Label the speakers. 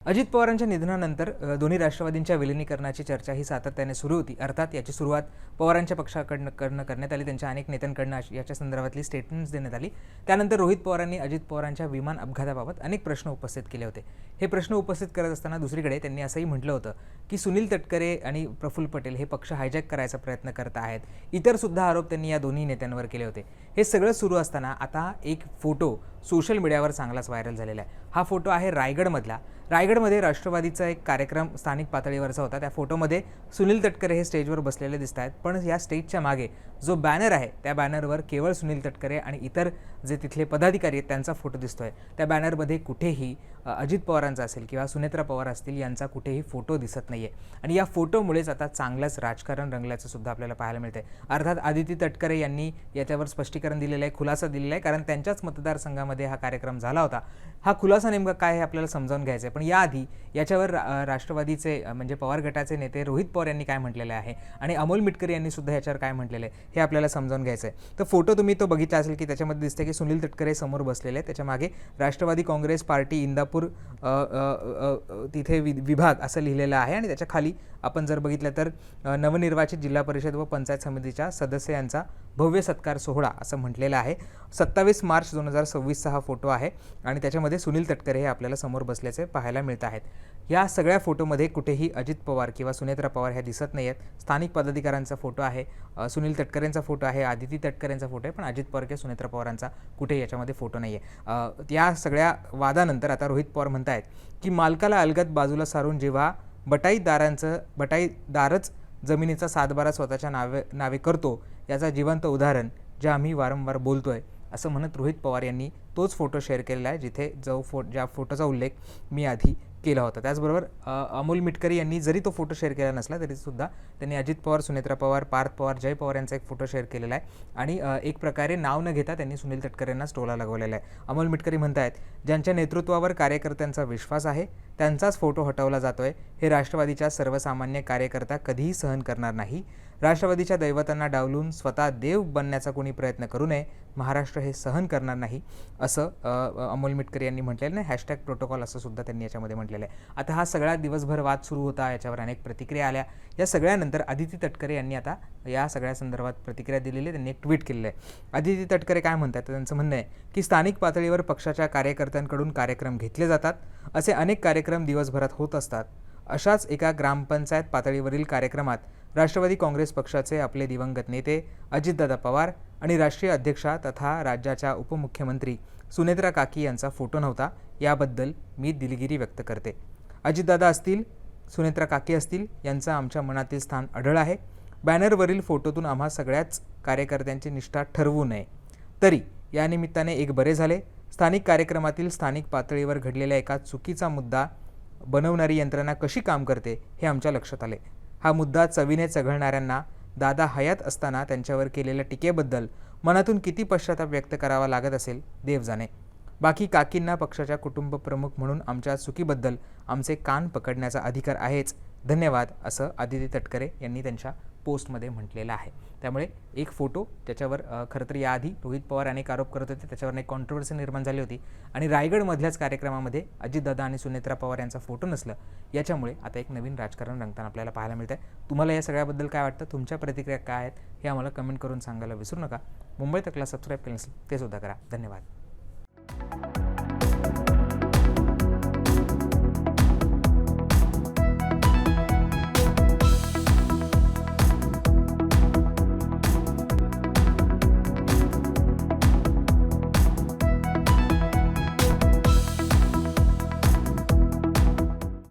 Speaker 1: अजित पवारांच्या निधनानंतर दोन्ही राष्ट्रवादींच्या विलिनीकरणाची चर्चा ही सातत्याने सुरू होती। अर्थात याची सुरुवात पवारांच्या पक्षाकडून करण्यात आली। त्यांच्या अनेक नेत्यांकडून याच्या संदर्भातली स्टेटमेंट्स देण्यात आली। त्यानंतर रोहित पवारांनी अजित पवारांच्या विमान अपघाताबाबत अनेक प्रश्न उपस्थित केले होते। हे प्रश्न उपस्थित करत असताना दुसरीकडे त्यांनी असंही म्हटलं होतं की सुनील तटकरे आणि प्रफुल्ल पटेल हे पक्ष हायजॅक करायचा प्रयत्न करत आहेत। इतर सुद्धा आरोप त्यांनी या दोन्ही नेत्यांवर केले होते। हे सगळं सुरू असताना आता एक फोटो सोशल मीडियावर चांगलाच व्हायरल झालेला आहे। हा फोटो आहे रायगडमधला। रायगडमध्ये राष्ट्रवादीचा एक कार्यक्रम स्थानिक पातळीवरचा होता। त्या फोटोमध्ये सुनील तटकरे हे स्टेजवर बसलेले दिसत आहेत, पण या स्टेजच्या मागे जो बॅनर आहे त्या बॅनरवर केवळ सुनील तटकरे आणि इतर जे तिथले पदाधिकारी आहेत त्यांचा फोटो दिसतोय। त्या बॅनरमध्ये कुठेही अजित पवारांचा असेल किंवा सुनेत्रा पवार असतील यांचा कुठेही फोटो दिसत नाहीये आणि या फोटोमुळेच आता चांगलंच राजकारण रंगल्याचं सुद्धा आपल्याला पाहायला मिळतंय। अर्थात आदिती तटकरे यांनी याच्यावर स्पष्टीकरण दिलेलं आहे, खुलासा दिलेला आहे, कारण त्यांच्याच मतदारसंघामध्ये हा कार्यक्रम झाला होता। हा खुलासा नेमका काय हे आपल्याला समजावून घ्यायचं आहे, पण याआधी याच्यावर राष्ट्रवादीचे म्हणजे पवार गटाचे नेते रोहित पवार यांनी काय म्हटलेले आहे आणि अमोल मिटकरी यांनी सुद्धा याच्यावर काय म्हटलेले आहे हे आपल्याला समजावून घ्यायचं आहे। तर फोटो तुम्ही तो बघितला असेल की त्याच्यामध्ये दिसते की सुनील तटकरे समोर बसलेले आहेत, त्याच्या मागे राष्ट्रवादी काँग्रेस पार्टी इंदापूर तिथे विभाग असं लिहिलेलं आहे आणि त्याच्या खाली आपण जर बघितलं तर नवनिर्वाचित जिल्हा परिषद व पंचायत समितीच्या सदस्यांचा भव्य सत्कार सोहळा असं म्हटलेलं आहे। 27 मार्च 2026 हा फोटो आहे आणि त्याच्यामध्ये सुनील तटकरे हे आपल्याला समोर बसल्याचे पाहायला मिळत आहेत। या सगळ्या फोटोमध्ये कुठेही अजित पवार किंवा सुनेत्रा पवार ह्या दिसत नाही आहेत। स्थानिक पदाधिकाऱ्यांचा फोटो आहे, सुनील तटकरेंचा फोटो आहे, आदिती तटकरेंचा फोटो आहे, पण अजित पवार किंवा सुनेत्रा पवारांचा कुठेही याच्यामध्ये फोटो नाही आहे। या सगळ्या वादानंतर आता रोहित पवार म्हणतायत की मालकाला अलगद बाजूला सारून जेव्हा बटाईदारच जमिनीचा सातबारा स्वतःच्या नावे करतो याचा जिवंत उदाहरण जे आम्ही वारंवार बोलतोय असं म्हणत रोहित पवार यांनी तोच फोटो शेअर केलेला आहे जिथे ज्या फोटोचा उल्लेख मी आधी केला होता। त्याचबरोबर अमोल मिटकरी यांनी जरी तो फोटो शेअर केला नसला तरी सुद्धा त्यांनी अजित पवार, सुनेत्रा पवार, पार्थ पवार, जय पवार यांचा एक फोटो शेअर केलेला आहे आणि एक प्रकारे नाव न घेता त्यांनी सुनील तटकरेंनाच टोला लगवलेला आहे। अमोल मिटकरी म्हणतायत ज्यांच्या नेतृत्वावर कार्यकर्त्यांचा विश्वास आहे त्यांचाच फोटो हटवला जातोय, हे राष्ट्रवादीच्या सर्वसामान्य कार्यकर्ता कधीही सहन करणार नाही। राष्ट्रवादीच्या दैवतांना डावलून स्वतः देव बनण्याचा कोणी प्रयत्न करू नये, महाराष्ट्र हे सहन करणार नाही असं अमोल मिटकरी यांनी म्हटलेलं आहे। #प्रोटोकॉल असं सुद्धा त्यांनी याच्यामध्ये म्हटलेलं आहे। आता हा सगळा दिवसभर वाद सुरू होता, याच्यावर अनेक प्रतिक्रिया आल्या। या सगळ्यानंतर आदिती तटकरे यांनी आता या सगळ्या संदर्भात प्रतिक्रिया दिलेली, त्यांनी एक ट्विट केलेलं आहे। आदिती तटकरे काय म्हणतात, त्यांचं म्हणणं आहे की स्थानिक पातळीवर पक्षाच्या कार्यकर्त्यांकडून कार्यक्रम घेतले जातात, असे अनेक कार्यक्रम दिवसभरात होत असतात। अशाच एका ग्रामपंचायत पातळीवरील कार्यक्रमात राष्ट्रवादी काँग्रेस पक्षाचे आपले दिवंगत नेते अजितदादा पवार आणि राष्ट्रीय अध्यक्षा तथा राज्याच्या उपमुख्यमंत्री सुनेत्रा काकी यांचा फोटो नव्हता, याबद्दल मी दिलगिरी व्यक्त करते। अजितदादा असतील, सुनेत्रा काकी असतील यांचं आमच्या मनातील स्थान अढळ आहे। बॅनरवरील फोटोतून आम्हा सगळ्याच कार्यकर्त्यांची निष्ठा ठरवू नये, तरी या निमित्ताने एक बरे झाले। स्थानिक कार्यक्रमातील स्थानिक पातळीवर घडलेल्या एका चुकीचा मुद्दा बनवणारी यंत्रणा कशी काम करते हे आमच्या लक्षात आले। हा मुद्दा चवीने चघळणाऱ्यांना दादा हयात असताना त्यांच्यावर केलेल्या टीकेबद्दल मनातून किती पश्चाताप व्यक्त करावा लागत असेल देव जाणे। बाकी काकींना पक्षाच्या कुटुंब प्रमुख म्हणून आमच्या चुकीबद्दल आमचे कान पकडण्याचा अधिकार आहेच, धन्यवाद असं आदिती तटकरे यांनी त्यांच्या पोस्टमध्ये म्हटलेलं आहे। त्यामुळे एक फोटो ज्याच्यावर खरं तर याआधी रोहित पवार अनेक आरोप करत होते, त्याच्यावर एक कॉन्ट्रोवर्सी निर्माण झाली होती आणि रायगडमधल्याच कार्यक्रमामध्ये अजितदादा आणि सुनेत्रा पवार यांचा फोटो नसलं याच्यामुळे आता एक नवीन राजकारण रंगताना आपल्याला पाहायला मिळतं आहे। तुम्हाला या सगळ्याबद्दल काय वाटतं, तुमच्या प्रतिक्रिया काय आहेत हे आम्हाला कमेंट करून सांगायला विसरू नका। मुंबई तकला सबस्क्राईब केलं नसेल ते सुद्धा करा। धन्यवाद।